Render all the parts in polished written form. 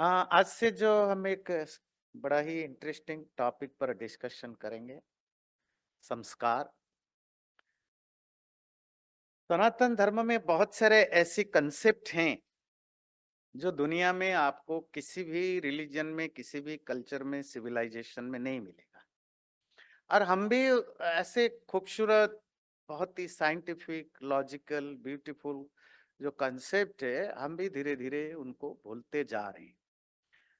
आज से जो हम एक बड़ा ही इंटरेस्टिंग टॉपिक पर डिस्कशन करेंगे, संस्कार। सनातन धर्म में बहुत सारे ऐसे कंसेप्ट हैं जो दुनिया में आपको किसी भी रिलीजन में, किसी भी कल्चर में, सिविलाइजेशन में नहीं मिलेगा। और हम भी ऐसे खूबसूरत, बहुत ही साइंटिफिक, लॉजिकल, ब्यूटीफुल जो कंसेप्ट है, हम भी धीरे धीरे उनको भूलते जा रहे हैं।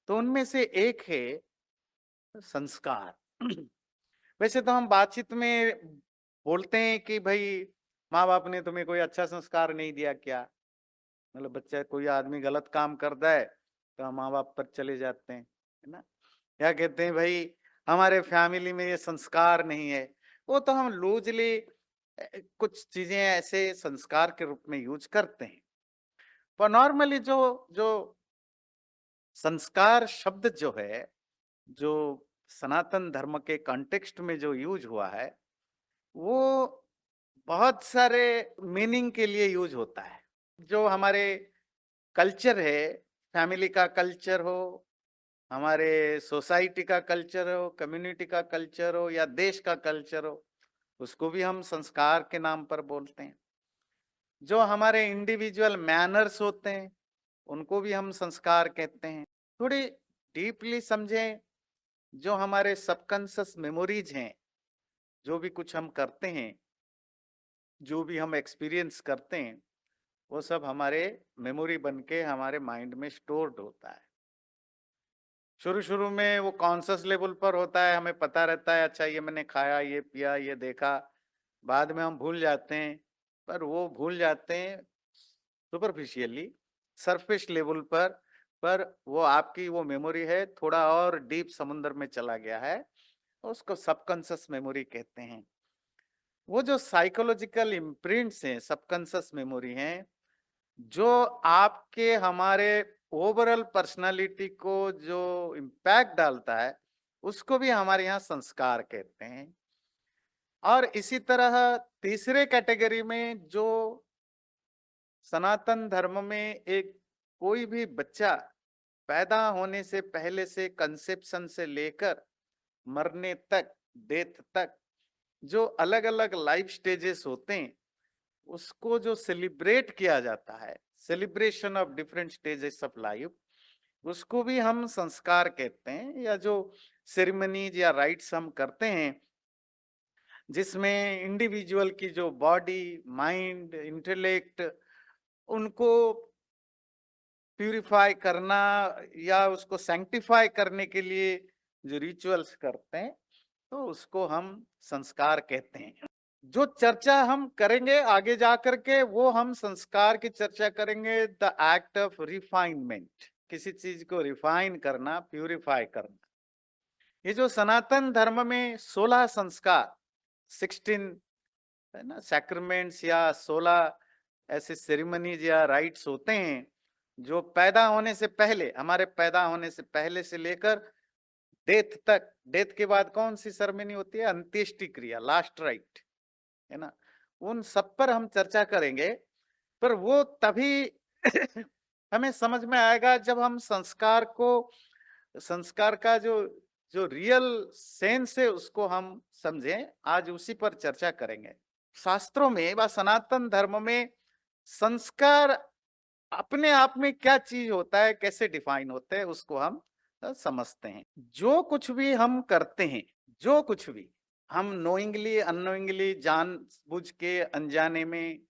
तो उनमें से एक है संस्कार। वैसे तो हम बातचीत में बोलते हैं कि भाई माँ बाप ने तुम्हें कोई अच्छा संस्कार नहीं दिया क्या। मतलब बच्चा, कोई आदमी गलत काम करता है तो हम माँ बाप पर चले जाते हैं, है ना। क्या कहते हैं, भाई हमारे फैमिली में ये संस्कार नहीं है। वो तो हम लूजली कुछ चीजें ऐसे संस्कार के रूप में यूज करते हैं। पर नॉर्मली जो जो संस्कार शब्द जो है, जो सनातन धर्म के कॉन्टेक्स्ट में जो यूज हुआ है, वो बहुत सारे मीनिंग के लिए यूज होता है। जो हमारे कल्चर है, फैमिली का कल्चर हो, हमारे सोसाइटी का कल्चर हो, कम्युनिटी का कल्चर हो या देश का कल्चर हो, उसको भी हम संस्कार के नाम पर बोलते हैं। जो हमारे इंडिविजुअल मैनर्स होते हैं, उनको भी हम संस्कार कहते हैं। थोड़ी डीपली समझें, जो हमारे सबकॉन्शियस मेमोरीज हैं, जो भी कुछ हम करते हैं, जो भी हम एक्सपीरियंस करते हैं, वो सब हमारे मेमोरी बन के हमारे माइंड में स्टोर्ड होता है। शुरू-शुरू में वो कॉन्शियस लेवल पर होता है, हमें पता रहता है, अच्छा ये मैंने खाया, ये पिया, ये देखा। बाद में हम भूल जाते हैं, पर वो भूल जाते हैं सुपरफिशियली, सरफेस लेवल पर वो आपकी वो मेमोरी है, थोड़ा और डीप समुद्र में चला गया है, उसको सबकॉन्शियस मेमोरी कहते हैं। वो जो साइकोलॉजिकल इम्प्रिंट्स हैं, सबकॉन्शियस मेमोरी हैं, जो आपके हमारे ओवरऑल पर्सनालिटी को जो इम्पैक्ट डालता है, उसको भी हमारे यहाँ संस्कार कहते हैं। और इसी तरह तीसरे कैटेगरी में, जो सनातन धर्म में एक कोई भी बच्चा पैदा होने से पहले से, कंसेप्शन से लेकर मरने तक, डेथ तक, जो अलग अलग लाइफ स्टेजेस होते हैं, उसको जो सेलिब्रेट किया जाता है, celebration of different stages of life, उसको भी हम संस्कार कहते हैं। या जो सेरेमनीज या राइट्स हम करते हैं, जिसमें इंडिविजुअल की जो बॉडी, माइंड, इंटेलेक्ट, उनको प्यूरिफाई करना या उसको सैंक्टिफाई करने के लिए जो रिचुअल्स करते हैं, तो उसको हम संस्कार कहते हैं। जो चर्चा हम करेंगे आगे जा करके, वो हम संस्कार की चर्चा करेंगे, द एक्ट ऑफ रिफाइनमेंट, किसी चीज को रिफाइन करना, प्यूरिफाई करना। ये जो सनातन धर्म में 16 संस्कार, 16, है ना, सैक्रमेंट्स या 16 ऐसे सेरेमनीज या राइट्स होते हैं, जो पैदा होने से पहले, हमारे पैदा होने से पहले से लेकर डेथ तक। डेथ के बाद कौन सी सेरेमनी होती है? अंत्येष्टि क्रिया, लास्ट राइट, है ना। उन सब पर हम चर्चा करेंगे। पर वो तभी हमें समझ में आएगा जब हम संस्कार को, संस्कार का जो जो रियल सेंस है, उसको हम समझें। आज उसी पर चर्चा करेंगे। शास्त्रों में व सनातन धर्म में संस्कार अपने आप में क्या चीज होता है, कैसे डिफाइन होते हैं, उसको हम समझते हैं। जो कुछ भी हम करते हैं, जो कुछ भी हम नोइंगली, अननोइंगली, जान बुझ के, अनजाने में,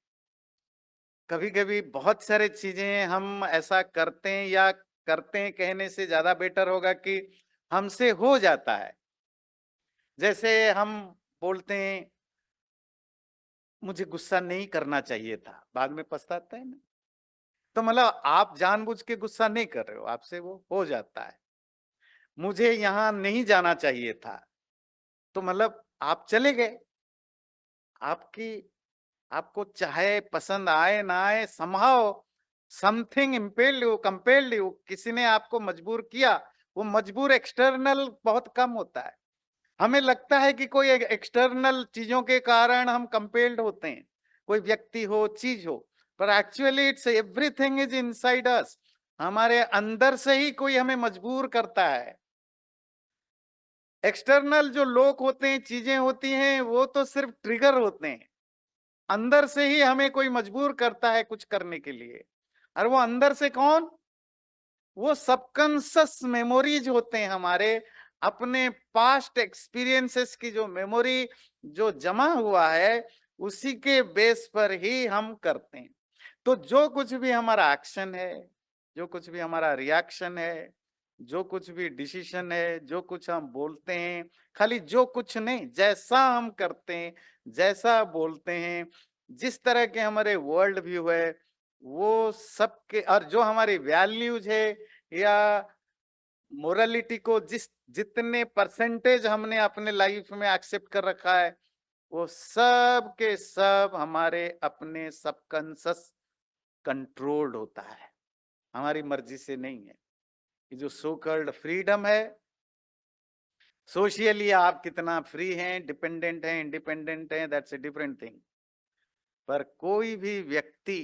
कभी कभी बहुत सारे चीजें हम ऐसा करते हैं, या करते हैं कहने से ज्यादा बेटर होगा कि हमसे हो जाता है। जैसे हम बोलते हैं, मुझे गुस्सा नहीं करना चाहिए था, बाद में पछताते हैं ना। तो मतलब आप जानबूझ के गुस्सा नहीं कर रहे हो, आपसे वो हो जाता है। मुझे यहाँ नहीं जाना चाहिए था, तो मतलब आप चले गए। आपकी, आपको चाहे पसंद आए ना आए, somehow something impelled you, compelled you, किसी ने आपको मजबूर किया। वो मजबूर एक्सटर्नल बहुत कम होता है। हमें लगता है कि कोई एक्सटर्नल चीजों के कारण हम कंपेल्ड होते हैं, कोई व्यक्ति हो, चीज हो, पर actually it's everything is inside us. हमारे अंदर से ही कोई हमें मजबूर करता है। एक्सटर्नल जो लोग होते हैं, चीजें होती हैं, वो तो सिर्फ ट्रिगर होते हैं। अंदर से ही हमें कोई मजबूर करता है कुछ करने के लिए। और वो अंदर से कौन? वो सबकॉन्शियस मेमोरीज होते हैं हमारे, अपने पास्ट एक्सपीरियंसेस की जो मेमोरी जो जमा हुआ है, उसी के बेस पर ही हम करते हैं। तो जो कुछ भी हमारा एक्शन है, जो कुछ भी हमारा रिएक्शन है, जो कुछ भी डिसीजन है, जो कुछ हम बोलते हैं, खाली जो कुछ नहीं, जैसा हम करते हैं, जैसा बोलते हैं, जिस तरह के हमारे वर्ल्ड व्यू है, वो सबके, और जो हमारी वैल्यूज है या मोरालिटी को जिस जितने परसेंटेज हमने अपने लाइफ में एक्सेप्ट कर रखा है, वो सब के सब हमारे अपने सबकॉन्शियस कंट्रोल्ड होता है, हमारी मर्जी से नहीं है। ये जो सो कॉल्ड फ्रीडम है, सोशली आप कितना फ्री हैं, डिपेंडेंट हैं, इंडिपेंडेंट हैं, दैट्स ए डिफरेंट थिंग। पर कोई भी व्यक्ति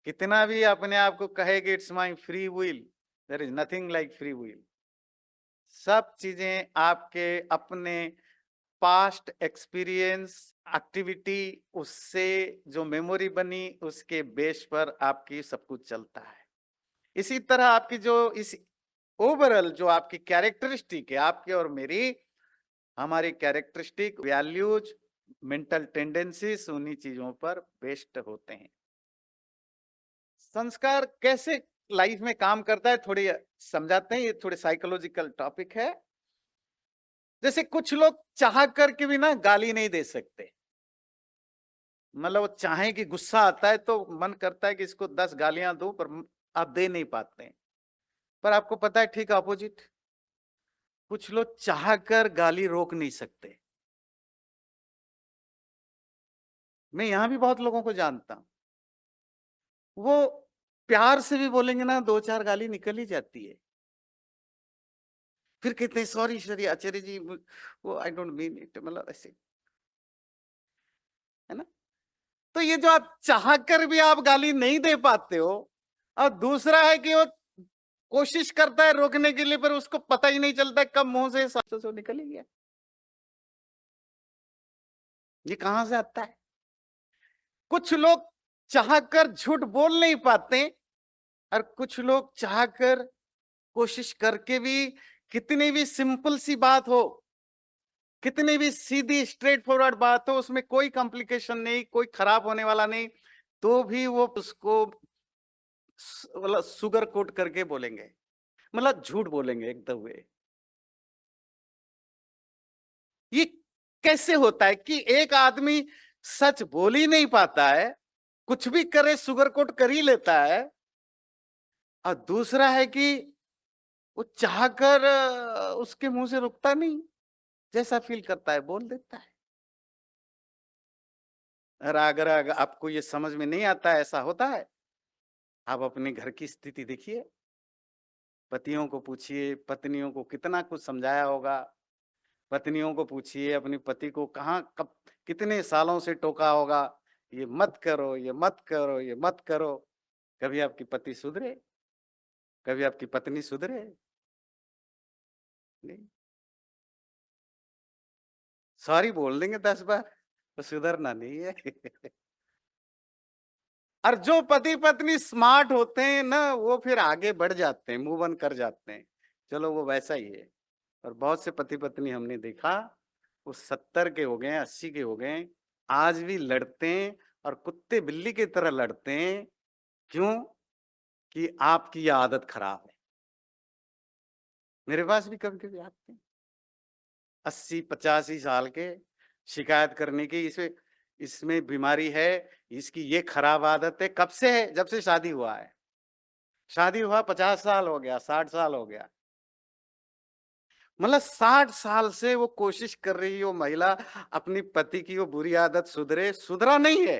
कितना भी अपने आप को कहे कि it's my free will, there is nothing like free will. सब चीजें आपके अपने पास्ट एक्सपीरियंस, एक्टिविटी, उससे जो मेमोरी बनी, उसके बेस पर आपकी सब कुछ चलता है। इसी तरह आपकी जो इस ओवरऑल जो आपकी कैरेक्टरिस्टिक है, आपके और मेरी, हमारी कैरेक्टरिस्टिक, वैल्यूज, मेंटल टेंडेंसीज उन्हीं चीजों पर बेस्ड होते हैं। संस्कार कैसे लाइफ में काम करता है, थोड़ी समझाते हैं। ये थोड़े साइकोलॉजिकल टॉपिक है। जैसे कुछ लोग चाह करके भी ना गाली नहीं दे सकते, मतलब वो चाहे कि गुस्सा आता है तो मन करता है कि इसको 10 गालियां दो, पर आप दे नहीं पाते हैं। पर आपको पता है ठीक अपोजिट, कुछ लोग चाह कर गाली रोक नहीं सकते। मैं यहां भी बहुत लोगों को जानता हूं, वो प्यार से भी बोलेंगे ना, 2-4 गाली निकल ही जाती है। फिर कहते हैं सॉरी सॉरी आचार्य जी, वो आई डोंट मीन इट, मतलब ऐसे, है ना। तो ये जो आप चाह कर भी आप गाली नहीं दे पाते हो, और दूसरा है कि वो कोशिश करता है रोकने के लिए, पर उसको पता ही नहीं चलता कब मुंह से शब्द से निकल ही गया। ये कहां से आता है? कुछ लोग चाहकर झूठ बोल नहीं पाते, और कुछ लोग चाहकर कोशिश करके भी, कितनी भी सिंपल सी बात हो, कितनी भी सीधी स्ट्रेट फॉरवर्ड बात हो, उसमें कोई कॉम्प्लिकेशन नहीं, कोई खराब होने वाला नहीं, तो भी वो उसको मतलब सुगर कोट करके बोलेंगे, मतलब झूठ बोलेंगे एकदम वे। ये कैसे होता है कि एक आदमी सच बोल ही नहीं पाता है, कुछ भी करे सुगर कोट कर ही लेता है, और दूसरा है कि वो चाहकर उसके मुंह से रुकता नहीं, जैसा फील करता है बोल देता है। और अगर आपको ये समझ में नहीं आता है, ऐसा होता है, आप अपने घर की स्थिति देखिए, पतियों को पूछिए, पत्नियों को कितना कुछ समझाया होगा। पत्नियों को पूछिए, अपने पति को कहाँ कब कितने सालों से टोका होगा, ये मत करो, ये मत करो, ये मत करो। कभी आपकी पति सुधरे? कभी आपकी पत्नी सुधरे? नहीं। सॉरी बोल देंगे 10 बार, तो सुधरना नहीं है। और जो पति पत्नी स्मार्ट होते हैं ना, वो फिर आगे बढ़ जाते हैं, मूव ऑन कर जाते हैं, चलो वो वैसा ही है। और बहुत से पति पत्नी हमने देखा, वो 70 के हो गए, 80 के हो गए, आज भी लड़ते हैं, और कुत्ते बिल्ली की तरह लड़ते हैं। क्यों? कि आपकी ये आदत खराब है। मेरे पास भी कभी कभी आते हैं 80-85 साल के, शिकायत करने की, इसमें इसमें बीमारी है, इसकी ये खराब आदत है। कब से है? जब से शादी हुआ है। शादी हुआ 50 साल हो गया, 60 साल हो गया, मतलब 60 साल से वो कोशिश कर रही है वो महिला, अपनी पति की वो बुरी आदत सुधरे, सुधरा नहीं है,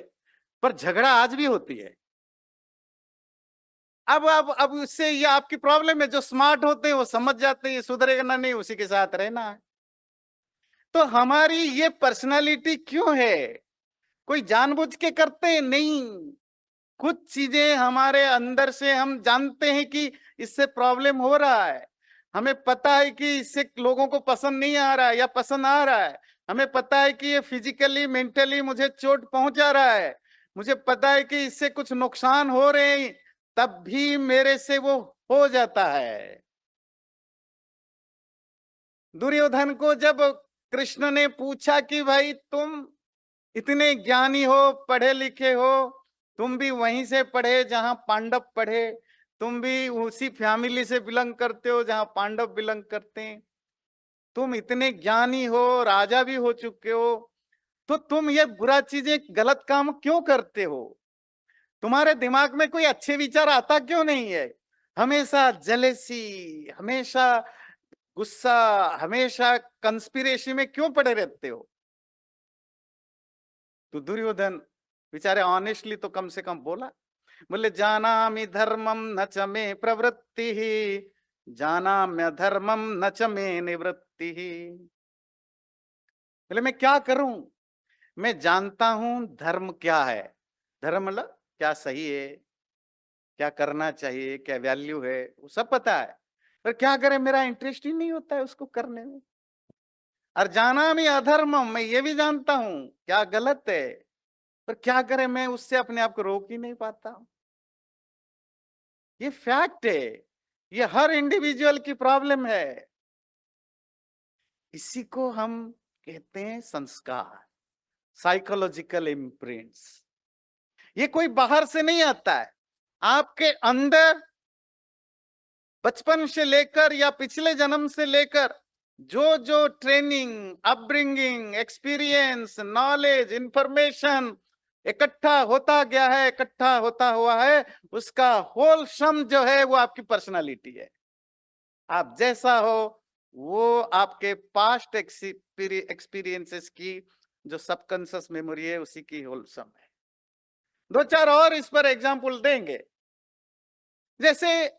पर झगड़ा आज भी होती है। अब उससे ये आपकी प्रॉब्लम है। जो स्मार्ट होते हैं वो समझ जाते हैं ये सुधरेगा ना, नहीं, उसी के साथ रहना है। तो हमारी ये पर्सनालिटी क्यों है? कोई जानबूझ के करते हैं? नहीं, कुछ चीजें हमारे अंदर से हम जानते हैं कि इससे प्रॉब्लम हो रहा है, हमें पता है कि इससे लोगों को पसंद नहीं आ रहा है या पसंद आ रहा है, हमें पता है कि ये फिजिकली मेंटली मुझे चोट पहुंचा रहा है, मुझे पता है कि इससे कुछ नुकसान हो रहे हैं, तब भी मेरे से वो हो जाता है। दुर्योधन को जब कृष्ण ने पूछा कि भाई तुम इतने ज्ञानी हो, पढ़े लिखे हो, तुम भी वहीं से पढ़े जहां पांडव पढ़े, तुम भी उसी फैमिली से बिलोंग करते हो जहां पांडव बिलोंग करते हैं, तुम इतने ज्ञानी हो, राजा भी हो चुके हो, तो तुम ये बुरा चीजें गलत काम क्यों करते हो? तुम्हारे दिमाग में कोई अच्छे विचार आता क्यों नहीं है? हमेशा जेलेसी, हमेशा गुस्सा, हमेशा कंस्पिरेसी में क्यों पड़े रहते हो? तो दुर्योधन बेचारे ऑनेस्टली तो कम से कम बोला, बोले जानामि धर्मम न च मे प्रवृत्ति, जानाम्य धर्मम न च मे निवृत्ति। बोले मैं क्या करूं, मैं जानता हूं धर्म क्या है, धर्म मतलब क्या सही है, क्या करना चाहिए, क्या वैल्यू है, वो सब पता है, पर क्या करें मेरा इंटरेस्ट ही नहीं होता है उसको करने में। और जाना भी अधर्मम, मैं ये भी जानता हूं क्या गलत है, पर क्या करें मैं उससे अपने आप को रोक ही नहीं पाता हूं। ये फैक्ट है, ये हर इंडिविजुअल की प्रॉब्लम है। इसी को हम कहते हैं संस्कार, साइकोलॉजिकल इम्प्रिंट्स। ये कोई बाहर से नहीं आता है, आपके अंदर बचपन से लेकर या पिछले जन्म से लेकर जो जो training, upbringing, experience, knowledge, information इकट्ठा होता गया है, इकट्ठा होता हुआ है, उसका होल सम जो है वो आपकी पर्सनालिटी है। आप जैसा हो वो आपके पास्ट एक्सपीरियंसेस की जो सबकॉन्शियस मेमोरी है उसी की होल सम है। दो चार और इस पर एग्जाम्पल देंगे। जैसे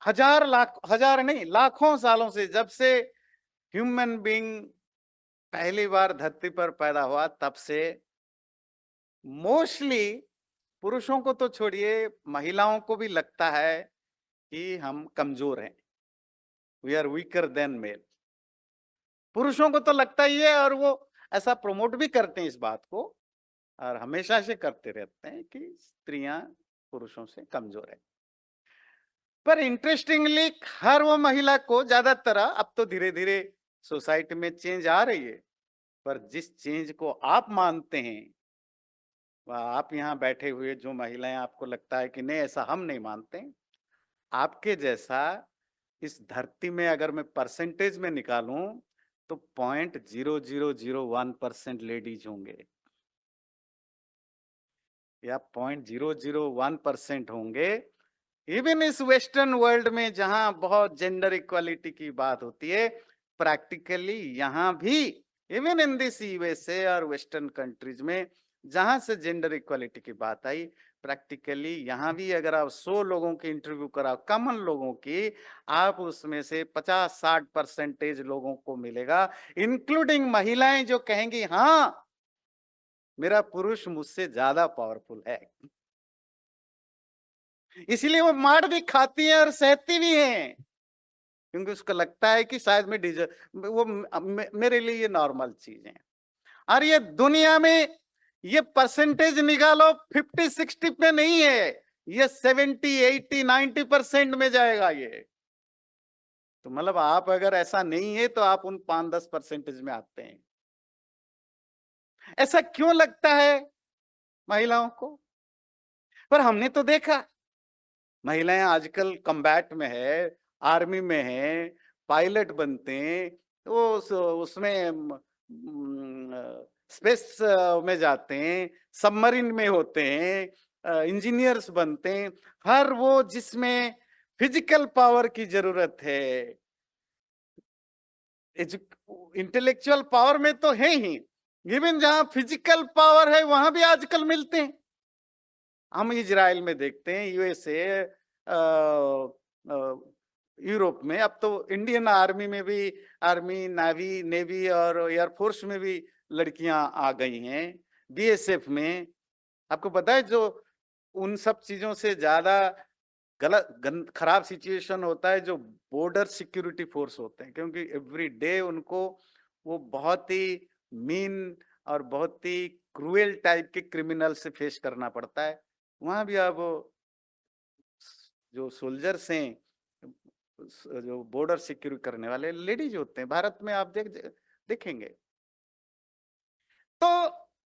हजार लाख, हजार नहीं लाखों सालों से, जब से ह्यूमन बीइंग पहली बार धरती पर पैदा हुआ, तब से मोस्टली पुरुषों को तो छोड़िए, महिलाओं को भी लगता है कि हम कमजोर हैं, we are weaker than male. पुरुषों को तो लगता ही है, और वो ऐसा प्रमोट भी करते हैं इस बात को, और हमेशा से करते रहते हैं कि स्त्रियां पुरुषों से कमजोर है। पर इंटरेस्टिंगली हर वो महिला को ज्यादातर, अब तो धीरे धीरे सोसाइटी में चेंज आ रही है, पर जिस चेंज को आप मानते हैं, वह आप यहाँ बैठे हुए जो महिलाएं, आपको लगता है कि नहीं ऐसा हम नहीं मानते, आपके जैसा इस धरती में अगर मैं परसेंटेज में निकालूं तो 0.0001% लेडीज होंगे, या 0.001% होंगे। इवन इस वेस्टर्न वर्ल्ड में जहां बहुत जेंडर इक्वालिटी की बात होती है, प्रैक्टिकली यहां भी, इवन इन दिस यूएसए और वेस्टर्न कंट्रीज में जहां से जेंडर इक्वालिटी की बात आई, प्रैक्टिकली यहां भी अगर आप 100 लोगों की इंटरव्यू कराओ, कॉमन लोगों की, आप उसमें से 50-60% लोगों को मिलेगा, इंक्लूडिंग महिलाएं, जो कहेंगी हाँ मेरा पुरुष मुझसे ज्यादा पावरफुल है। इसलिए वो मार भी खाती है और सहती भी है, क्योंकि उसको लगता है कि शायद मैं डिजर्व, वो मेरे लिए ये नॉर्मल चीज है। और ये दुनिया में ये परसेंटेज निकालो 50-60 पे नहीं है, ये 70-80-90% में जाएगा ये। तो मतलब आप अगर ऐसा नहीं है तो आप उन 5-10% में आते हैं। ऐसा क्यों लगता है महिलाओं को? पर हमने तो देखा महिलाएं आजकल कम्बैट में है, आर्मी में है, पायलट बनते हैं, तो उसमें स्पेस में जाते हैं, सबमरीन में होते हैं, इंजीनियर्स बनते हैं, हर वो जिसमें फिजिकल पावर की जरूरत है, इंटेलेक्चुअल पावर में तो है ही, इवन जहां फिजिकल पावर है वहां भी आजकल मिलते हैं। हम इजराइल में देखते हैं, यूएसए, यूरोप में, अब तो इंडियन आर्मी में भी, आर्मी, नेवी नेवी और एयरफोर्स में भी लड़कियां आ गई हैं, बीएसएफ में। आपको पता है जो उन सब चीजों से ज्यादा खराब सिचुएशन होता है जो बॉर्डर सिक्योरिटी फोर्स होते हैं, क्योंकि एवरी डे उनको वो बहुत ही मीन और बहुत ही क्रूएल टाइप के क्रिमिनल से फेस करना पड़ता है। वहां भी अब जो सोल्जर्स हैं, जो बॉर्डर सिक्योर करने वाले लेडीज होते हैं, भारत में आप देखेंगे। तो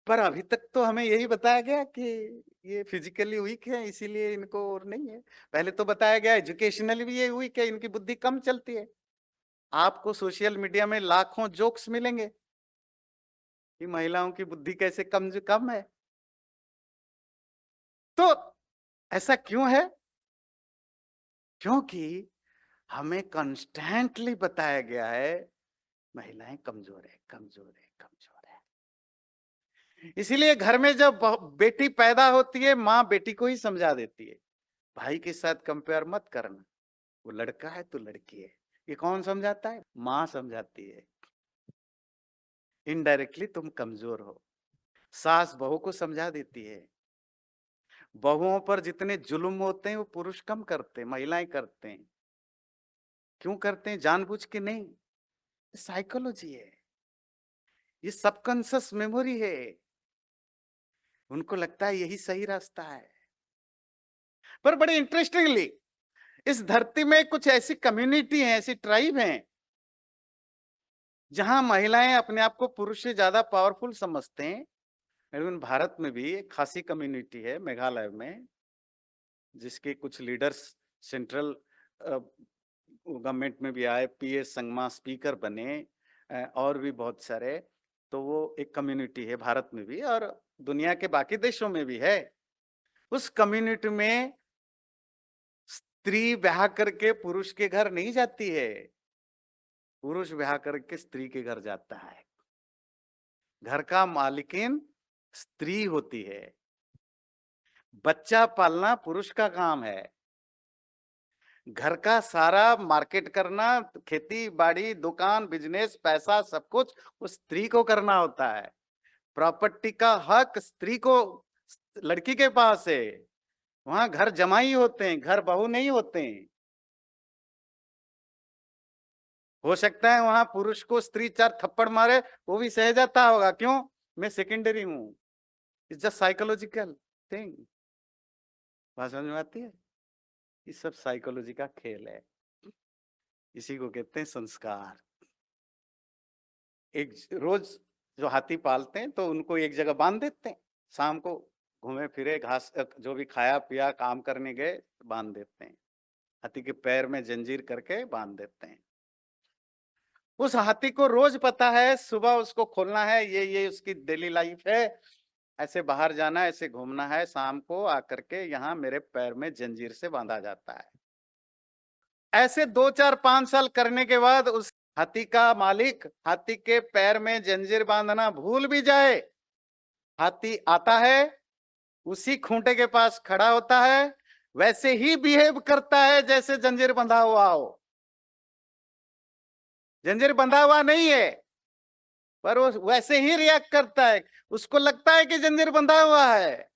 पर अभी तक तो हमें यही बताया गया कि ये फिजिकली वीक है इसीलिए इनको और नहीं है। पहले तो बताया गया एजुकेशनली भी ये वीक है, इनकी बुद्धि कम चलती है। आपको सोशल मीडिया में लाखों जोक्स मिलेंगे कि महिलाओं की बुद्धि कैसे कम है। तो ऐसा क्यों है? क्योंकि हमें कॉन्स्टेंटली बताया गया है महिलाएं कमजोर है, कमजोर है, कमजोर है। इसीलिए घर में जब बेटी पैदा होती है, माँ बेटी को ही समझा देती है, भाई के साथ कंपेयर मत करना, वो लड़का है तो लड़की है। ये कौन समझाता है? माँ समझाती है। इनडायरेक्टली तुम कमजोर हो। सास बहू को समझा देती है। बहुओं पर जितने जुल्म होते हैं वो पुरुष कम करते हैं, महिलाएं करते हैं। क्यों करते हैं? जानबूझ के नहीं, साइकोलॉजी है, ये सबकॉन्शियस मेमोरी है। उनको लगता है यही सही रास्ता है। पर बड़े इंटरेस्टिंगली इस धरती में कुछ ऐसी कम्युनिटी हैं, ऐसी ट्राइब हैं, जहां महिलाएं अपने आप को पुरुष से ज्यादा पावरफुल समझते हैं। इवन भारत में भी एक खासी कम्युनिटी है मेघालय में, जिसके कुछ लीडर्स सेंट्रल गवर्नमेंट में भी आए, पीएस संगमा स्पीकर बने, और भी बहुत सारे। तो वो एक कम्युनिटी है भारत में भी और दुनिया के बाकी देशों में भी है। उस कम्युनिटी में स्त्री ब्याह करके पुरुष के घर नहीं जाती है, पुरुष ब्याह करके स्त्री के घर जाता है। घर का मालिकिन स्त्री होती है। बच्चा पालना पुरुष का काम है। घर का सारा मार्केट करना, खेती बाड़ी, दुकान, बिजनेस, पैसा, सब कुछ उस स्त्री को करना होता है। प्रॉपर्टी का हक स्त्री को, लड़की के पास है। वहां घर जमाई होते हैं, घर बहू नहीं होते हैं। हो सकता है वहां पुरुष को स्त्री 4 थप्पड़ मारे, वो भी सह जाता होगा। क्यों? मैं सेकेंडरी हूं। It's just psychological thing. बात समझ में आती है? ये सब साइकोलॉजी का खेल है। इसी को कहते हैं संस्कार। एक रोज जो हाथी पालते हैं तो उनको एक जगह बांध देते हैं, शाम को घूमे फिरे, घास जो भी खाया पिया, काम करने गए, बांध देते हैं। हाथी के पैर में जंजीर करके बांध देते हैं। उस हाथी को रोज पता है सुबह उसको खोलना है, ये उसकी डेली लाइफ है, ऐसे बाहर जाना, ऐसे घूमना है, शाम को आकर के यहाँ मेरे पैर में जंजीर से बांधा जाता है। ऐसे 2 4 5 साल करने के बाद उस हाथी का मालिक हाथी के पैर में जंजीर बांधना भूल भी जाए, हाथी आता है, उसी खूंटे के पास खड़ा होता है, वैसे ही बिहेव करता है जैसे जंजीर बंधा हुआ हो। जंजीर बंधा हुआ नहीं है, पर वो वैसे ही रिएक्ट करता है। उसको लगता है कि जंजीर बंधा हुआ है।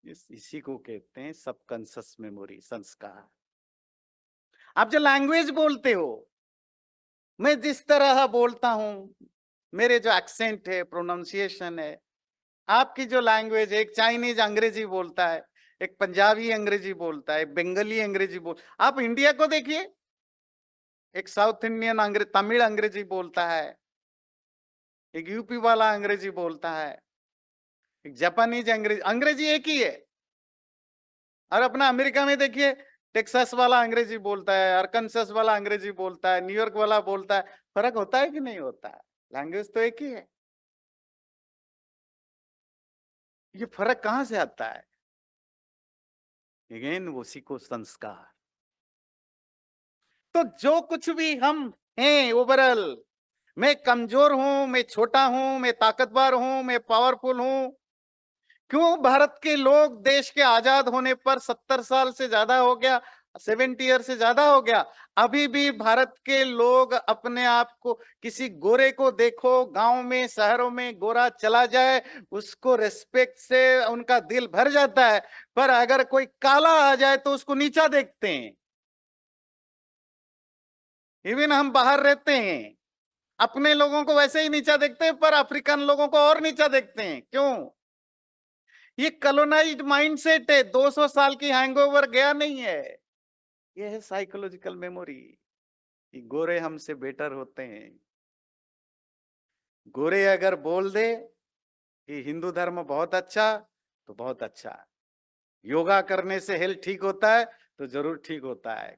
इसी को कहते हैं सबकॉन्शियस मेमोरी, संस्कार। आप जो लैंग्वेज बोलते हो, मैं जिस तरह बोलता हूं, मेरे जो एक्सेंट है, प्रोनाउंसिएशन है, आपकी जो लैंग्वेज है, एक चाइनीज अंग्रेजी बोलता है, एक पंजाबी अंग्रेजी बोलता है, बंगाली अंग्रेजी बोल, आप इंडिया को देखिए, एक साउथ इंडियन अंग्रेजी, तमिल अंग्रेजी बोलता है, एक यूपी वाला अंग्रेजी बोलता है, एक जापानीज अंग्रेजी, अंग्रेजी एक ही है। और अपना अमेरिका में देखिए, टेक्सास वाला अंग्रेजी बोलता है, अरकानसास वाला अंग्रेजी बोलता है, न्यूयॉर्क वाला बोलता है। फर्क होता है कि नहीं होता है? लैंग्वेज तो एक ही है। ये फर्क कहां से आता है? अगेन उसी को संस्कार। तो जो कुछ भी हम हैं ओवरऑल, मैं कमजोर हूं, मैं छोटा हूं, मैं ताकतवर हूं, मैं पावरफुल हूं। क्यों भारत के लोग देश के आजाद होने पर 70 साल से ज्यादा हो गया, 70 ईयर से ज्यादा हो गया, अभी भी भारत के लोग अपने आप को, किसी गोरे को देखो गांव में शहरों में, गोरा चला जाए उसको रेस्पेक्ट से उनका दिल भर जाता है, पर अगर कोई काला आ जाए तो उसको नीचा देखते हैं। इवन हम बाहर रहते हैं, अपने लोगों को वैसे ही नीचा देखते हैं, पर अफ्रीकन लोगों को और नीचा देखते हैं। क्यों? ये कॉलोनाइज्ड माइंडसेट है, 200 साल की हैंगओवर गया नहीं है। ये है साइकोलॉजिकल मेमोरी कि गोरे हमसे बेटर होते हैं। गोरे अगर बोल दे कि हिंदू धर्म बहुत अच्छा, तो बहुत अच्छा। योगा करने से हेल्थ ठीक होता है, तो जरूर ठीक होता है।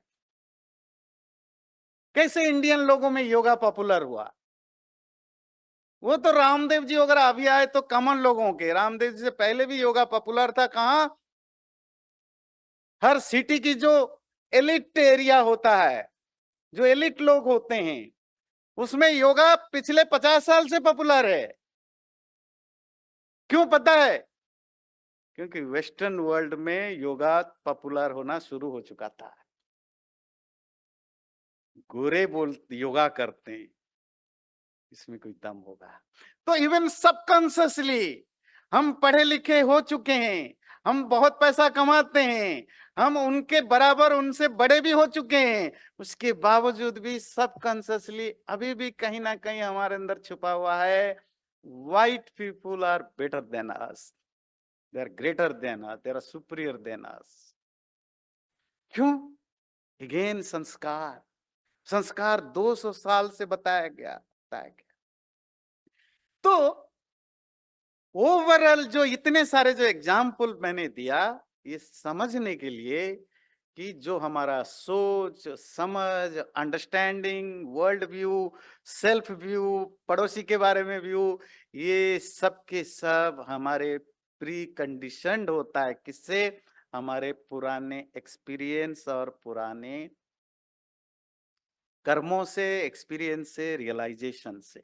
कैसे इंडियन लोगों में योगा पॉपुलर हुआ? वो तो रामदेव जी वगैरह अभी आए तो कॉमन लोगों के, रामदेव जी से पहले भी योगा पॉपुलर था। कहां? हर सिटी की जो एलिट एरिया होता है, जो एलिट लोग होते हैं, उसमें योगा पिछले 50 साल से पॉपुलर है। क्यों पता है? क्योंकि वेस्टर्न वर्ल्ड में योगा पॉपुलर होना शुरू हो चुका था। गोरे बोल योगा करते हैं, इसमें कोई दम होगा? तो इवन सबकॉन्शियसली हम पढ़े लिखे हो चुके हैं, हम बहुत पैसा कमाते हैं, हम उनके बराबर उनसे बड़े भी हो चुके हैं, उसके बावजूद भी सबकॉन्शियसली अभी भी कहीं ना कहीं हमारे अंदर छुपा हुआ है, white people are better than us, they are greater than us, they are superior than us. क्यों? अगेन संस्कार। संस्कार 200 साल से बताया गया। तो ओवरऑल जो इतने सारे जो एग्जाम्पल मैंने दिया, ये समझने के लिए कि जो हमारा सोच, समझ, understanding, world view, self view, पड़ोसी के बारे में व्यू, ये सब के सब हमारे प्री कंडीशनड होता है। किससे? हमारे पुराने एक्सपीरियंस और पुराने कर्मों से, एक्सपीरियंस से, रियलाइजेशन से।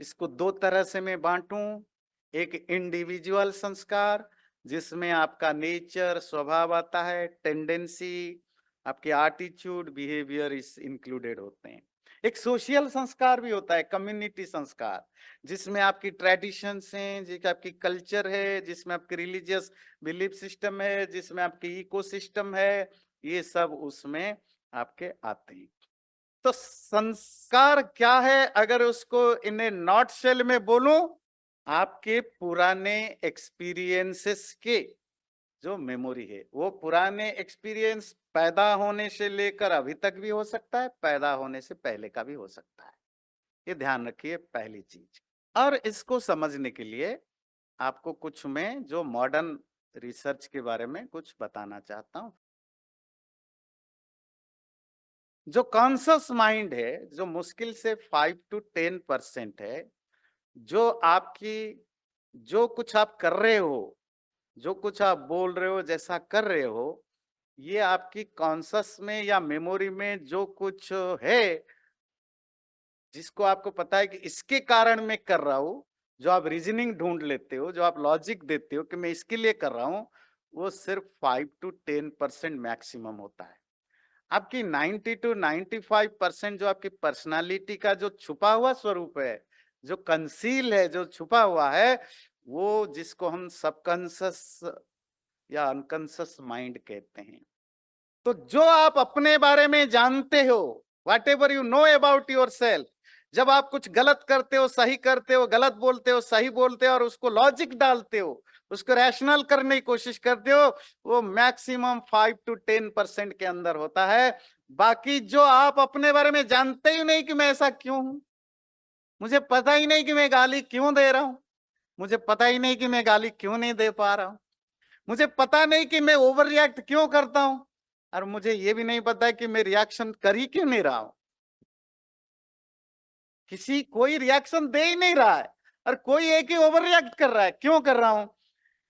इसको दो तरह से मैं बांटूं। एक इंडिविजुअल संस्कार, जिसमें आपका नेचर, स्वभाव आता है, टेंडेंसी, आपके एटीट्यूड, बिहेवियर इस इंक्लूडेड होते हैं। एक सोशल संस्कार भी होता है, कम्युनिटी संस्कार, जिसमें आपकी ट्रेडिशंस हैं, जिसमें आपकी कल्चर है, जिसमें आपकी रिलीजियस बिलीफ सिस्टम है, जिसमें आपकी इकोसिस्टम है, ये सब उसमें आपके आते हैं। तो संस्कार क्या है? अगर उसको इन ए नॉट शेल में बोलूं, आपके पुराने एक्सपीरियंसेस के जो मेमोरी है, वो पुराने एक्सपीरियंस पैदा होने से लेकर अभी तक भी हो सकता है, पैदा होने से पहले का भी हो सकता है। ये ध्यान रखिए, पहली चीज। और इसको समझने के लिए आपको कुछ मैं जो मॉडर्न रिसर्च के बारे में कुछ बताना चाहता हूं। जो कॉन्शस माइंड है, जो मुश्किल से 5 to 10% है, जो आपकी, जो कुछ आप कर रहे हो, जो कुछ आप बोल रहे हो, जैसा कर रहे हो, ये आपकी कॉन्शस में या मेमोरी में जो कुछ है, जिसको आपको पता है कि इसके कारण मैं कर रहा हूं, जो आप रीजनिंग ढूंढ लेते हो, जो आप लॉजिक देते हो कि मैं इसके लिए कर रहा हूं, वो सिर्फ 5 to 10% मैक्सिमम होता है। आपकी 90 to 95% जो आपकी पर्सनालिटी का जो छुपा हुआ स्वरूप है, जो कंसील है, जो छुपा हुआ है, वो जिसको हम सबकॉन्शियस या अनकॉन्शियस माइंड कहते हैं। तो जो आप अपने बारे में जानते हो, what ever you know about your self, जब आप कुछ गलत करते हो, सही करते हो, गलत बोलते हो, सही बोलते हो, और उसको लॉजिक डालते हो, उसको रैशनल करने की कोशिश करते हो, वो मैक्सिमम 5 to 10% के अंदर होता है। बाकी जो आप अपने बारे में जानते ही नहीं कि मैं ऐसा क्यों हूं, मुझे पता ही नहीं कि मैं गाली क्यों दे रहा हूं, मुझे पता ही नहीं कि मैं गाली क्यों नहीं दे पा रहा हूं, मुझे पता नहीं कि मैं ओवर रिएक्ट क्यों करता हूं, और मुझे ये भी नहीं पता कि मैं रिएक्शन कर ही क्यों नहीं रहा हूं। किसी कोई रिएक्शन दे ही नहीं रहा है, और कोई एक ही ओवर रिएक्ट कर रहा है। क्यों कर रहा हूं?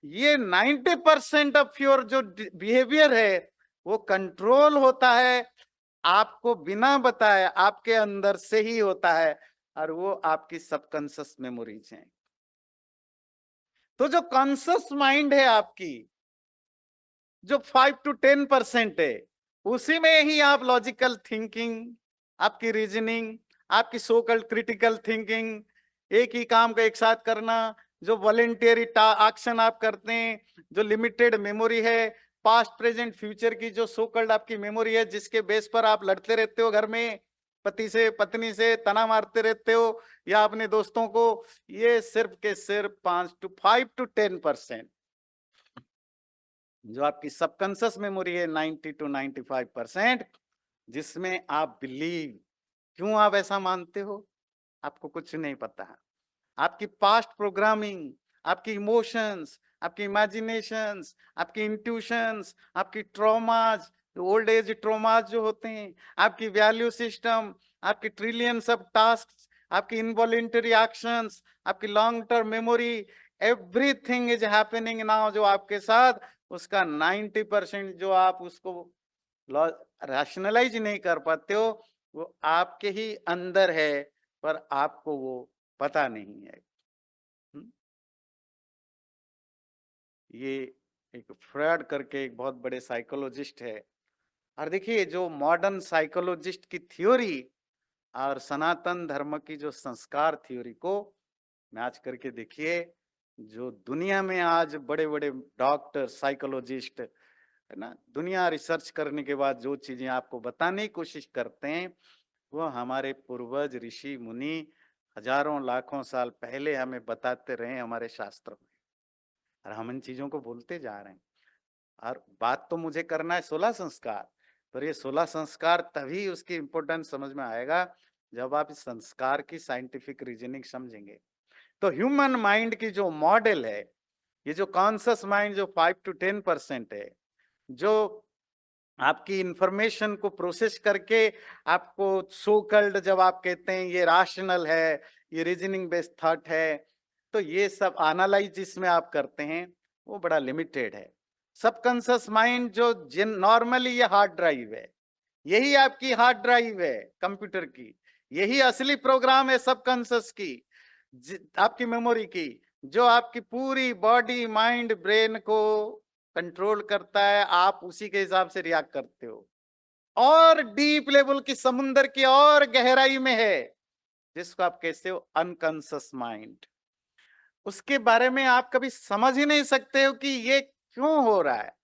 ये 90% ऑफ योर जो बिहेवियर है, वो कंट्रोल होता है आपको बिना बताए, आपके अंदर से ही होता है, और वो आपकी सबकॉन्शियस मेमोरीज हैं। तो जो कॉन्शियस माइंड है आपकी, जो 5 to 10% है, उसी में ही आप लॉजिकल थिंकिंग, आपकी रीजनिंग, आपकी सो कॉल्ड क्रिटिकल थिंकिंग, एक ही काम को एक साथ करना, जो वॉलेंटियरी एक्शन आप करते हैं, जो लिमिटेड मेमोरी है, पास्ट प्रेजेंट फ्यूचर की जो सो कॉल्ड आपकी मेमोरी है, जिसके बेस पर आप लड़ते रहते हो घर में, पति से पत्नी से तना मारते रहते हो या अपने दोस्तों को, ये सिर्फ के सिर्फ 5 to 10%। जो आपकी सबकॉन्शियस मेमोरी है 90 to 95%, जिसमें आप बिलीव, क्यों आप ऐसा मानते हो, आपको कुछ नहीं पता है। आपकी पास्ट प्रोग्रामिंग, आपकी इमोशंस, आपकी इमेजिनेशंस, आपकी इंट्यूशंस, आपकी ट्रॉमाज, ओल्ड एज ट्रॉमाज जो होते हैं, आपकी वैल्यू सिस्टम, आपकी ट्रिलियंस ऑफ टास्क, आपकी इनवॉलेंटरी एक्शंस, आपकी long term memory, everything is happening now जो आपके साथ, उसका 90% जो आप उसको रैशनलाइज नहीं कर पाते हो, वो आपके ही अंदर है, पर आपको वो पता नहीं है। हम्म? ये एक फ्रॉड करके एक बहुत बड़े साइकोलॉजिस्ट है, और देखिए जो मॉडर्न साइकोलॉजिस्ट की थ्योरी और सनातन धर्म की जो संस्कार थ्योरी को मैच करके देखिए, जो दुनिया में आज बड़े बड़े डॉक्टर साइकोलॉजिस्ट है ना, दुनिया रिसर्च करने के बाद जो चीजें आपको बताने की कोशिश करते हैं, वो हमारे पूर्वज ऋषि मुनि हजारों लाखों साल पहले हमें बताते रहे हमारे शास्त्रों में, और हम इन चीजों को बोलते जा रहे हैं। और बात तो मुझे करना है 16 संस्कार, पर ये 16 संस्कार तभी उसकी इंपॉर्टेंस समझ में आएगा जब आप इस संस्कार की साइंटिफिक रीजनिंग समझेंगे। तो ह्यूमन माइंड की जो मॉडल है, ये जो कॉन्शियस माइंड जो 5 to 10% है, जो आपकी इंफॉर्मेशन को प्रोसेस करके आपको सो कल्ड, जब आप कहते हैं ये रैशनल है, ये रीजनिंग बेस्ड थॉट है, तो ये सब एनालाइज जिसमें आप करते हैं वो बड़ा लिमिटेड है। सबकॉन्शियस माइंड जो जिन नॉर्मली ये हार्ड ड्राइव है, यही आपकी हार्ड ड्राइव है कंप्यूटर की, यही असली प्रोग्राम है सबकॉन्शियस की, आपकी मेमोरी की, जो आपकी पूरी बॉडी माइंड ब्रेन को कंट्रोल करता है, आप उसी के हिसाब से रिएक्ट करते हो। और डीप लेवल की समुंदर की और गहराई में है, जिसको आप कहते हो अनकॉन्शियस माइंड, उसके बारे में आप कभी समझ ही नहीं सकते हो कि ये क्यों हो रहा है।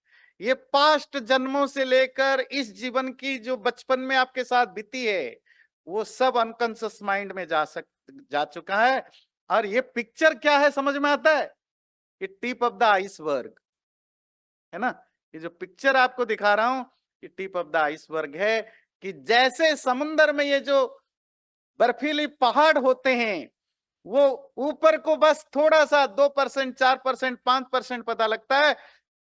ये पास्ट जन्मों से लेकर इस जीवन की जो बचपन में आपके साथ बीती है, वो सब अनकॉन्शियस माइंड में जा चुका है। और ये पिक्चर क्या है समझ में आता है, ये टिप ऑफ द आइसबर्ग है ना। ये जो पिक्चर आपको दिखा रहा हूं, ये टिप ऑफ द आइसबर्ग है, कि जैसे समुंदर में ये जो बर्फीली पहाड़ होते हैं, वो ऊपर को बस थोड़ा सा 2%, 4%, 5% पता लगता है,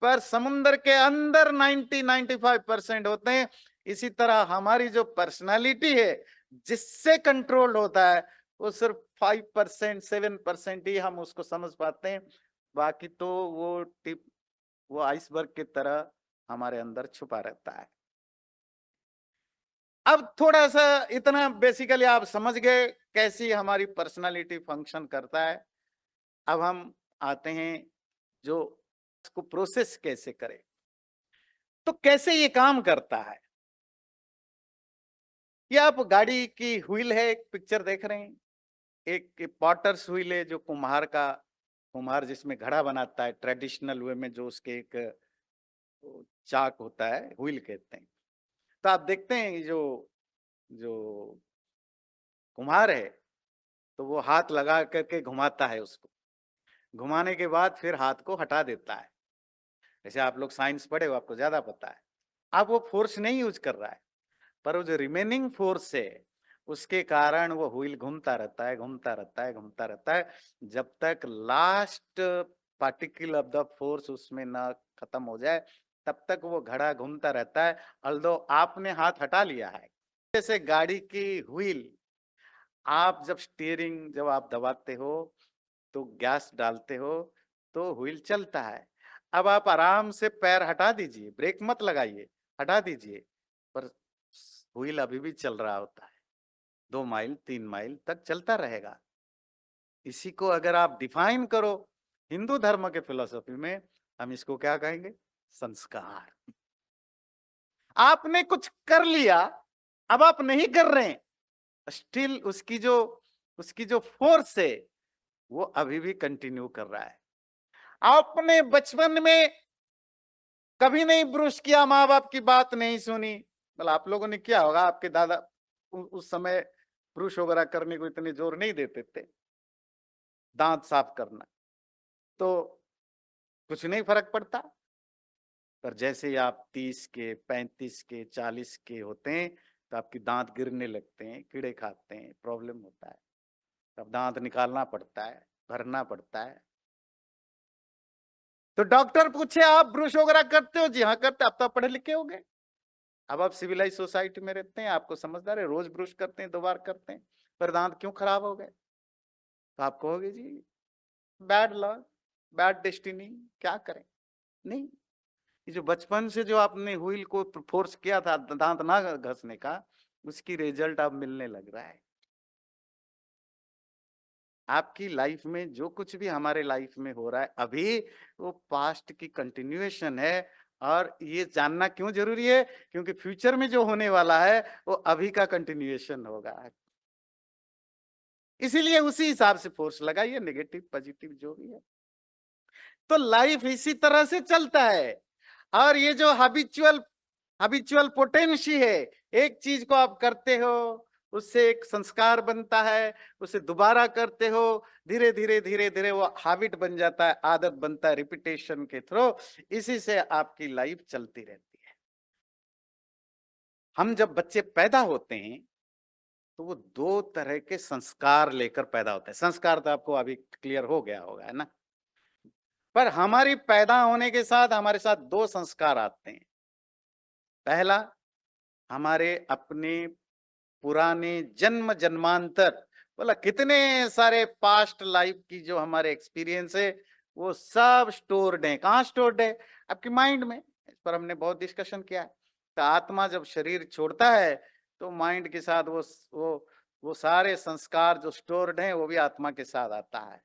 पर समुंदर के अंदर 90-95% होते हैं। इसी तरह हमारी जो पर्सनालिटी है, जिससे कंट्रोल होता है, वो सिर्फ 5%, 7% ही हम उसको समझ पाते हैं। बाकी तो वो टिप, वो आइसबर्ग की तरह हमारे अंदर छुपा रहता है। अब थोड़ा सा इतना बेसिकली आप समझ गए कैसी हमारी पर्सनालिटी फंक्शन करता है। अब हम आते हैं जो इसको प्रोसेस कैसे करें, तो कैसे ये काम करता है। ये आप गाड़ी की व्हील है, एक पिक्चर देख रहे हैं, एक पॉटर्स व्हील है, जो कुम्हार जिसमें घड़ा बनाता है ट्रेडिशनल वे में, जो उसके एक चाक होता है, व्हील कहते हैं। तो आप देखते हैं ये जो जो कुम्हार है, तो वो हाथ लगा करके घुमाता है उसको, घुमाने के बाद फिर हाथ को हटा देता है। जैसे आप लोग साइंस पढ़े हो, आपको ज्यादा पता है। अब वो फोर्स नहीं यूज कर रहा है, पर वो जो रिमेनिंग फोर्स है, उसके कारण वो व्हील घूमता रहता है, घूमता रहता है, घूमता रहता है, जब तक last particle of the force उसमें ना खत्म हो जाए, तब तक वो घड़ा घूमता रहता है। अल्दो आपने हाथ हटा लिया है। जैसे गाड़ी की व्हील, आप जब स्टीयरिंग जब आप दबाते हो, तो गैस डालते हो, तो व्हील चलता है। अब आप आराम से पैर हटा दीजिए, ब्रेक मत लगाइए, हटा दीजिए, पर व्हील अभी भी चल रहा होता है, 2 माइल 3 माइल तक चलता रहेगा। इसी को अगर आप डिफाइन करो हिंदू धर्म के फिलोसफी में, हम इसको क्या कहेंगे, संस्कार। आपने कुछ कर लिया, अब आप नहीं कर रहे हैं, स्टिल उसकी जो फोर्स है वो अभी भी कंटिन्यू कर रहा है। आपने बचपन में कभी नहीं ब्रुश किया, माँ बाप की बात नहीं सुनी, मतलब आप लोगों ने किया होगा, आपके दादा उस समय ब्रुश वगैरह करने को इतने जोर नहीं देते थे, दांत साफ करना, तो कुछ नहीं फर्क पड़ता। पर जैसे ही आप 30 के 35 के 40 के होते हैं तो आपकी दांत गिरने लगते हैं, कीड़े खाते हैं, प्रॉब्लम होता है, तब दांत निकालना पड़ता है, भरना पड़ता है। तो डॉक्टर पूछे आप ब्रुश वगैरह करते हो? जी हाँ करते। अब तो आप पढ़े लिखे हो गए, अब आप सिविलाइज सोसाइटी में रहते हैं, आपको समझदार है, रोज ब्रुश करते हैं, 2 बार करते हैं, पर दांत क्यों खराब हो गए? तो आप कहोगे जी बैड लक, बैड डेस्टिनी, क्या करें। नहीं, ये जो बचपन से जो आपने व्हील को फोर्स किया था दांत ना घसने का, उसकी रिजल्ट अब मिलने लग रहा है। आपकी लाइफ में जो कुछ भी हमारे लाइफ में हो रहा है अभी, वो पास्ट की कंटिन्यूएशन है। और ये जानना क्यों जरूरी है? क्योंकि फ्यूचर में जो होने वाला है वो अभी का कंटिन्यूएशन होगा। इसीलिए उसी हिसाब से फोर्स लगाइए, नेगेटिव पॉजिटिव जो भी है। तो लाइफ इसी तरह से चलता है। और ये जो हैबिचुअल पोटेंसी है, एक चीज को आप करते हो, उससे एक संस्कार बनता है, उसे दोबारा करते हो, धीरे धीरे धीरे धीरे वो हैबिट बन जाता है, आदत बनता है, रिपीटेशन के थ्रू। इसी से आपकी लाइफ चलती रहती है। हम जब बच्चे पैदा होते हैं तो वो 2 तरह के संस्कार लेकर पैदा होते हैं। संस्कार तो आपको अभी क्लियर हो गया होगा, है ना? पर हमारी पैदा होने के साथ हमारे साथ 2 संस्कार आते हैं। पहला, हमारे अपने पुराने जन्म जन्मांतर, बोला कितने सारे पास्ट लाइफ की जो हमारे एक्सपीरियंस है वो सब स्टोर्ड है। कहाँ स्टोर्ड है? आपके माइंड में। इस पर हमने बहुत डिस्कशन किया है। तो आत्मा जब शरीर छोड़ता है तो माइंड के साथ वो सारे संस्कार जो स्टोर्ड हैं वो भी आत्मा के साथ आता है।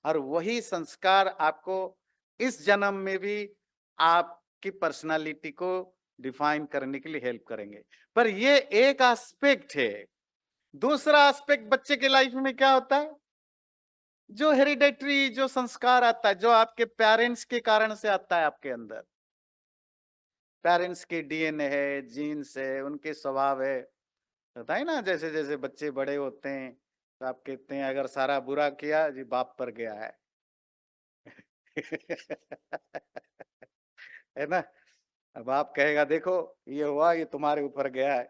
और वही संस्कार आपको इस जन्म में भी आपकी पर्सनालिटी को डिफाइन करने के लिए हेल्प करेंगे। पर ये एक एस्पेक्ट है। दूसरा एस्पेक्ट बच्चे के लाइफ में क्या होता है? जो हेरिडेटरी जो संस्कार आता है, जो आपके पेरेंट्स के कारण से आता है आपके अंदर। पेरेंट्स के डीएनए है, जीन्स है, उनके स्वभाव है। होता है ना, जैसे जैसे बच्चे बड़े होते हैं तो आप कहते हैं अगर सारा बुरा किया जी बाप पर गया है। है ना? अब आप कहेगा देखो ये हुआ, ये तुम्हारे ऊपर गया है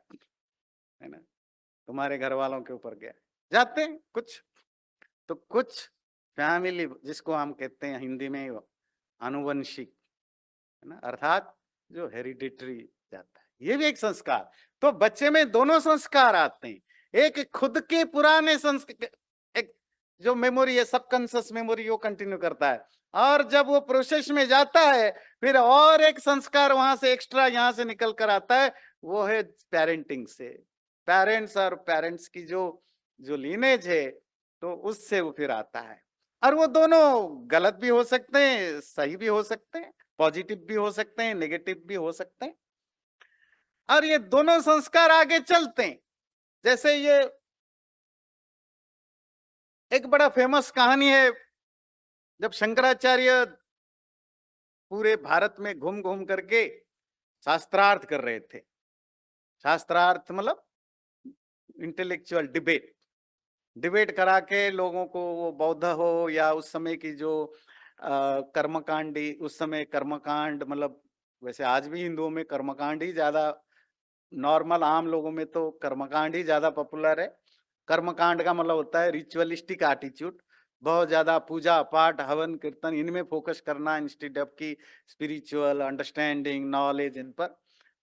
ना, तुम्हारे घर वालों के ऊपर गया। जाते हैं कुछ, तो कुछ फैमिली जिसको हम कहते हैं हिंदी में आनुवंशिक, है ना, अर्थात जो हेरिडिटरी जाता है, ये भी एक संस्कार। तो बच्चे में दोनों संस्कार आते हैं। एक खुद के पुराने संस्कार, एक जो मेमोरी है, सबकॉन्शियस मेमोरी, वो कंटिन्यू करता है। और जब वो प्रोसेस में जाता है फिर और एक संस्कार वहां से एक्स्ट्रा यहां से निकल कर आता है, वो है पेरेंटिंग से। पेरेंट्स और पेरेंट्स की जो जो लीनेज है, तो उससे वो फिर आता है। और वो दोनों गलत भी हो सकते हैं, सही भी हो सकते हैं, पॉजिटिव भी हो सकते हैं, नेगेटिव भी हो सकते हैं। और ये दोनों संस्कार आगे चलते हैं। जैसे ये एक बड़ा फेमस कहानी है, जब शंकराचार्य पूरे भारत में घूम घूम करके शास्त्रार्थ कर रहे थे। शास्त्रार्थ मतलब इंटेलेक्चुअल डिबेट, डिबेट करा के लोगों को, वो बौद्ध हो या उस समय की जो कर्मकांडी, उस समय कर्मकांड, मतलब वैसे आज भी हिंदुओं में कर्मकांड ही ज्यादा, नॉर्मल आम लोगों में तो कर्मकांड ही ज्यादा पॉपुलर है। कर्मकांड का मतलब होता है रिचुअलिस्टिक एटीट्यूड, बहुत ज्यादा पूजा पाठ हवन कीर्तन इनमें फोकस करना इंस्टेड ऑफ की स्पिरिचुअल अंडरस्टैंडिंग नॉलेज इन पर।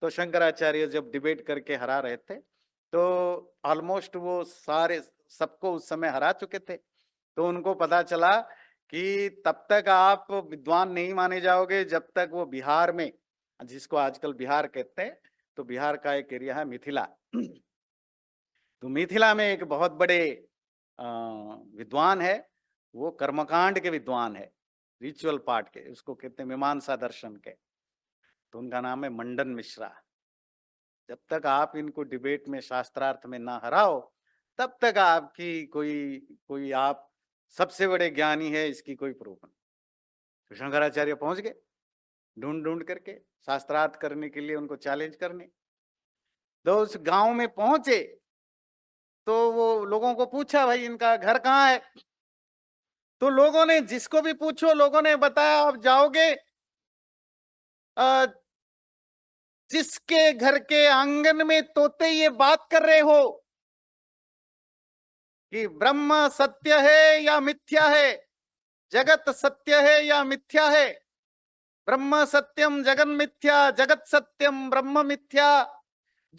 तो शंकराचार्य जब डिबेट करके हरा रहे थे तो ऑलमोस्ट वो सारे सबको उस समय हरा चुके थे। तो उनको पता चला कि तब तक आप विद्वान नहीं माने जाओगे जब तक वो बिहार में, जिसको आजकल बिहार कहते हैं, तो बिहार का एक एरिया है मिथिला। तो मिथिला में एक बहुत बड़े विद्वान है, वो कर्मकांड के विद्वान है, रिचुअल पार्ट के, उसको कहते हैं मीमांसा दर्शन के। तो उनका नाम है मंडन मिश्रा। जब तक आप इनको डिबेट में शास्त्रार्थ में ना हराओ, तब तक आपकी कोई कोई आप सबसे बड़े ज्ञानी है इसकी कोई प्रूफ नहीं। तो शंकराचार्य पहुंच गए ढूंढ ढूंढ करके शास्त्रार्थ करने के लिए, उनको चैलेंज करने। तो उस गांव में पहुंचे तो वो लोगों को पूछा, भाई इनका घर कहाँ है? तो लोगों ने, जिसको भी पूछो लोगों ने बताया, आप जाओगे जिसके घर के आंगन में तोते ये बात कर रहे हो कि ब्रह्म सत्य है या मिथ्या है, जगत सत्य है या मिथ्या है, ब्रह्म सत्यम जगन मिथ्या, जगत सत्यम ब्रह्म मिथ्या,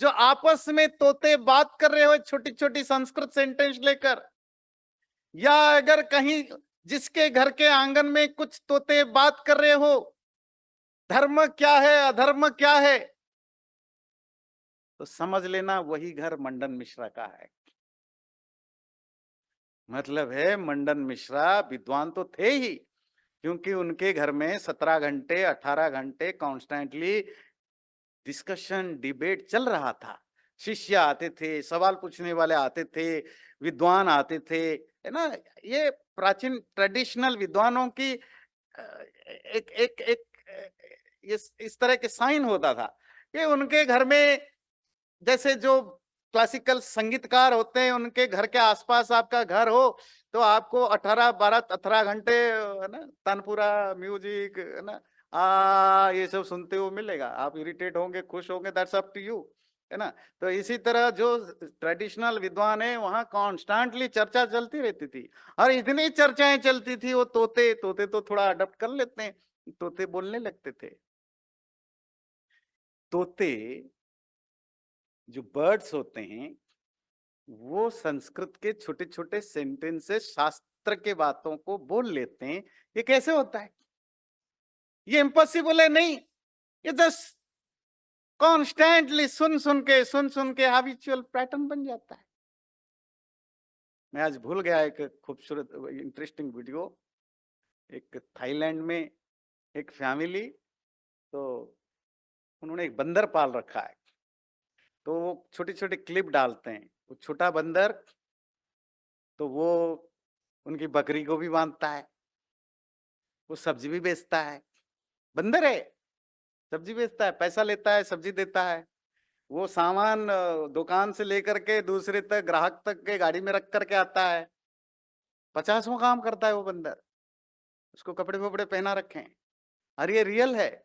जो आपस में तोते बात कर रहे हो छोटी छोटी संस्कृत सेंटेंस लेकर, या अगर कहीं जिसके घर के आंगन में कुछ तोते बात कर रहे हो धर्म क्या है अधर्म क्या है, तो समझ लेना वही घर मंडन मिश्रा का है। मतलब है मंडन मिश्रा विद्वान तो थे ही, क्योंकि उनके घर में 17 घंटे 18 घंटे कॉन्स्टेंटली डिस्कशन डिबेट चल रहा था। शिष्य आते थे, सवाल पूछने वाले आते थे, विद्वान आते थे, है ना। ये प्राचीन ट्रेडिशनल विद्वानों की एक एक एक इस तरह के साइन होता था कि उनके घर में, जैसे जो क्लासिकल संगीतकार होते हैं उनके घर के आसपास आपका घर हो तो आपको 18 घंटे, है ना, तानपुरा म्यूजिक, है ना, ये सब सुनते हुए मिलेगा। आप इरिटेट होंगे, खुश होंगे, दैट्स अप टू यू, है ना। तो इसी तरह जो ट्रेडिशनल विद्वान है वहां कॉन्स्टेंटली चर्चा चलती रहती थी, और इतनी चर्चाएं चलती थी, वो तोते तोते तो थोड़ा अडप्ट कर लेते हैं, तोते बोलने लगते थे। तोते जो बर्ड्स होते हैं वो संस्कृत के छोटे छोटे सेंटेंसेस शास्त्र के बातों को बोल लेते हैं। ये कैसे होता है? ये इम्पॉसिबल है नहीं, ये जस्ट कॉन्स्टेंटली सुन सुन के हैबिचुअल पैटर्न बन जाता है। मैं आज भूल गया एक खूबसूरत इंटरेस्टिंग वीडियो। एक थाईलैंड में एक फैमिली, तो उन्होंने एक बंदर पाल रखा है, तो वो छोटी छोटी क्लिप डालते हैं। वो छोटा बंदर, तो वो उनकी बकरी को भी बांधता है, वो सब्जी भी बेचता है, बंदर है, सब्जी बेचता है, पैसा लेता है, सब्जी देता है। वो सामान दुकान से लेकर के दूसरे तक, ग्राहक तक के गाड़ी में रख करके आता है। 50वां काम करता है वो बंदर। उसको कपड़े वपड़े पहना रखे हैं, और ये रियल है।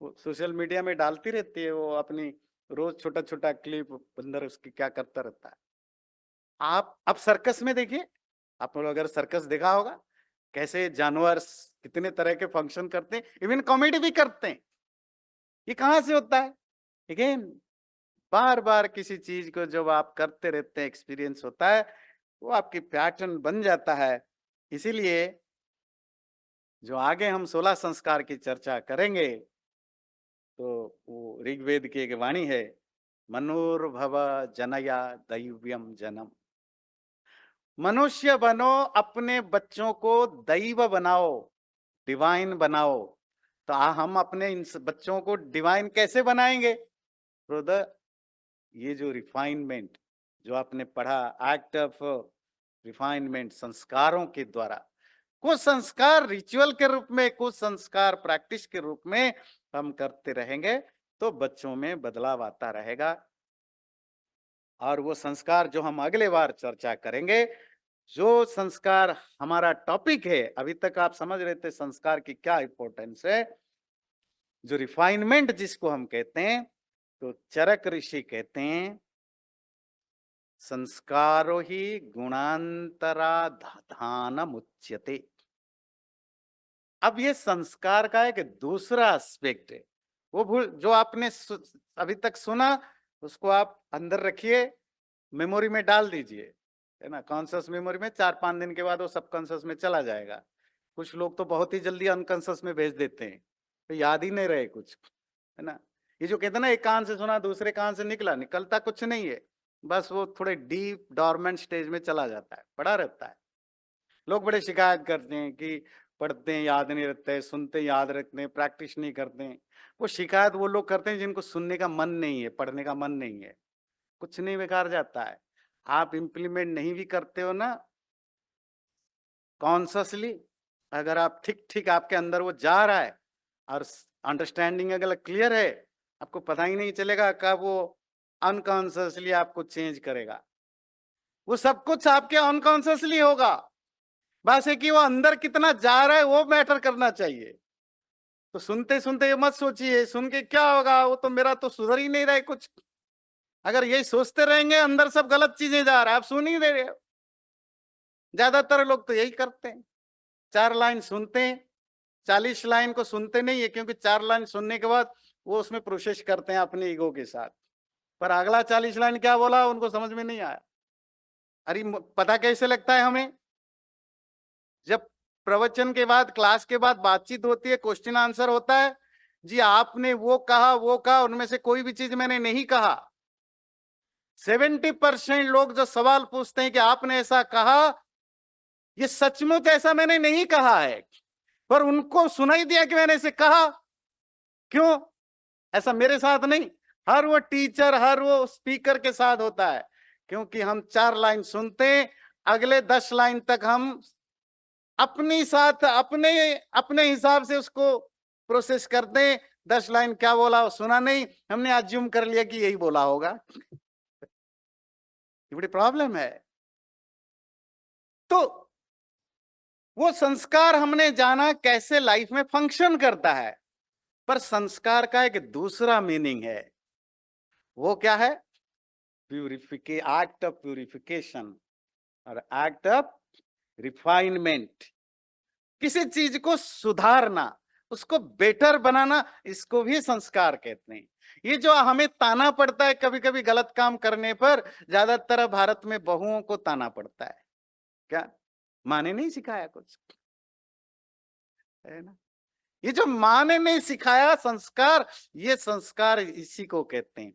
वो सोशल मीडिया में डालती रहती है वो अपनी, रोज छोटा छोटा क्लिप, बंदर उसकी क्या करता रहता है। आप अब सर्कस में देखिए, आप लोग अगर सर्कस देखा होगा, कैसे जानवर कितने तरह के फंक्शन करते हैं, इवन कॉमेडी भी करते हैं। ये कहां से होता है? अगेन, बार बार किसी चीज को जब आप करते रहते हैं, एक्सपीरियंस होता है, वो आपकी पैटर्न बन जाता है। इसीलिए जो आगे हम 16 संस्कार की चर्चा करेंगे, तो वो ऋग्वेद की एक वाणी है, मनोर्भव जनया दैव्यम जनम। मनुष्य बनो, अपने बच्चों को दैव बनाओ, डिवाइन बनाओ। तो हम अपने इन बच्चों को डिवाइन कैसे बनाएंगे? ब्रदर, ये जो रिफाइनमेंट जो आपने पढ़ा, एक्ट ऑफ रिफाइनमेंट, संस्कारों के द्वारा, कुछ संस्कार रिचुअल के रूप में, कुछ संस्कार प्रैक्टिस के रूप में हम करते रहेंगे, तो बच्चों में बदलाव आता रहेगा। और वो संस्कार जो हम अगले बार चर्चा करेंगे, जो संस्कार हमारा टॉपिक है, अभी तक आप समझ रहे थे संस्कार की क्या इंपॉर्टेंस है। जो रिफाइनमेंट जिसको हम कहते हैं, तो चरक ऋषि कहते हैं, संस्कारो ही गुणांतराधान मुच्यते। अब ये संस्कार का एक दूसरा एस्पेक्ट है। वो भूल, जो आपने अभी तक सुना, उसको आप अंदर रखिए, मेमोरी में डाल दीजिए, है ना। कॉन्शियस मेमोरी में 4-5 दिन के बाद वो सबकॉन्शियस में चला जाएगा। कुछ लोग तो बहुत ही जल्दी अनकॉन्शियस में भेज देते हैं, तो याद ही नहीं रहे कुछ, है ना। ये जो कहते हैं ना, एक कान से सुना दूसरे कान से निकला, निकलता कुछ नहीं है, बस वो थोड़े डीप डॉर्मेंट स्टेज में चला जाता है, पड़ा रहता है। लोग बड़े शिकायत करते हैं कि पढ़ते हैं याद नहीं रखते हैं, सुनते हैं याद रखते हैं, प्रैक्टिस नहीं करते हैं। वो शिकायत वो लोग करते हैं जिनको सुनने का मन नहीं है, पढ़ने का मन नहीं है। कुछ नहीं, बेकार जाता है। आप इम्प्लीमेंट नहीं भी करते हो ना कॉन्शियसली, अगर आप ठीक-ठीक आपके अंदर वो जा रहा है और अंडरस्टैंडिंग अगर क्लियर है, आपको पता ही नहीं चलेगा कब वो अनकॉन्शियसली आपको चेंज करेगा। वो सब कुछ आपके अनकॉन्शियसली होगा। बस है कि वो अंदर कितना जा रहा है वो मैटर करना चाहिए। तो सुनते-सुनते ये मत सोचिए, सुन के क्या होगा, वो तो मेरा तो सुधर ही नहीं रहा है कुछ। अगर यही सोचते रहेंगे अंदर सब गलत चीजें जा रहा है, आप सुन ही नहीं रहे हो। ज्यादातर लोग तो यही करते हैं। 4 लाइन सुनते हैं, 40 लाइन को सुनते नहीं है, क्योंकि 4 लाइन सुनने के बाद वो उसमें प्रोसेस करते हैं अपने ईगो के साथ। पर अगला 40 लाइन क्या बोला उनको समझ में नहीं आया। अरे पता कैसे लगता है हमें? जब प्रवचन के बाद, क्लास के बाद बातचीत होती है, क्वेश्चन आंसर होता है, जी आपने वो कहा, उनमें से कोई भी चीज मैंने नहीं कहा। 70% लोग जो सवाल पूछते हैं कि आपने ऐसा कहा, ये सचमुच ऐसा मैंने नहीं कहा है, पर उनको सुनाई दिया कि मैंने इसे कहा। क्यों? ऐसा मेरे साथ नहीं, हर वो टीचर, हर वो स्पीकर के साथ होता है। क्योंकि हम 4 लाइन सुनते हैं, अगले 10 लाइन तक हम अपनी साथ अपने अपने हिसाब से उसको प्रोसेस करते हैं। 10 लाइन क्या बोला वो सुना नहीं, हमने अज्यूम कर लिया कि यही बोला होगा। ये बड़ी प्रॉब्लम है। तो वो संस्कार हमने जाना कैसे लाइफ में फंक्शन करता है, पर संस्कार का एक दूसरा मीनिंग है। वो क्या है? एक्ट ऑफ प्यूरिफिकेशन और एक्ट ऑफ रिफाइनमेंट। किसी चीज को सुधारना, उसको बेटर बनाना, इसको भी संस्कार कहते हैं। ये जो हमें ताना पड़ता है कभी कभी गलत काम करने पर, ज्यादातर भारत में बहुओं को ताना पड़ता है। क्या माँ ने नहीं सिखाया कुछ, है ना? ये जो माँ ने नहीं सिखाया संस्कार, ये संस्कार इसी को कहते हैं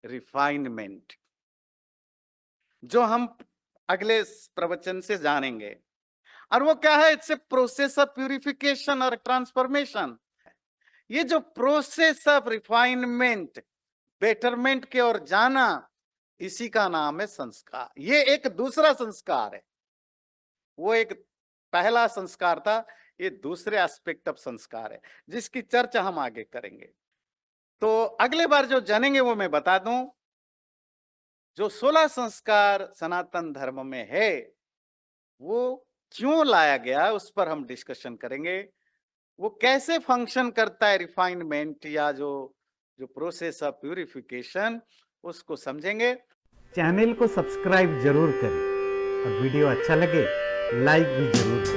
रिफाइनमेंट, जो हम अगले प्रवचन से जानेंगे। और वो क्या है? It's a process of purification और ट्रांसफॉर्मेशन। ये जो प्रोसेस ऑफ रिफाइनमेंट, बेटरमेंट की ओर जाना, इसी का नाम है संस्कार। ये एक दूसरा संस्कार है। वो एक पहला संस्कार था, ये दूसरे एस्पेक्ट ऑफ संस्कार है, जिसकी चर्चा हम आगे करेंगे। तो अगले बार जो जानेंगे वो मैं बता दूं। जो 16 संस्कार सनातन धर्म में है, वो क्यों लाया गया उस पर हम डिस्कशन करेंगे। वो कैसे फंक्शन करता है रिफाइनमेंट, या जो जो प्रोसेस ऑफ प्यूरिफिकेशन, उसको समझेंगे। चैनल को सब्सक्राइब जरूर करें और वीडियो अच्छा लगे लाइक भी जरूर करें।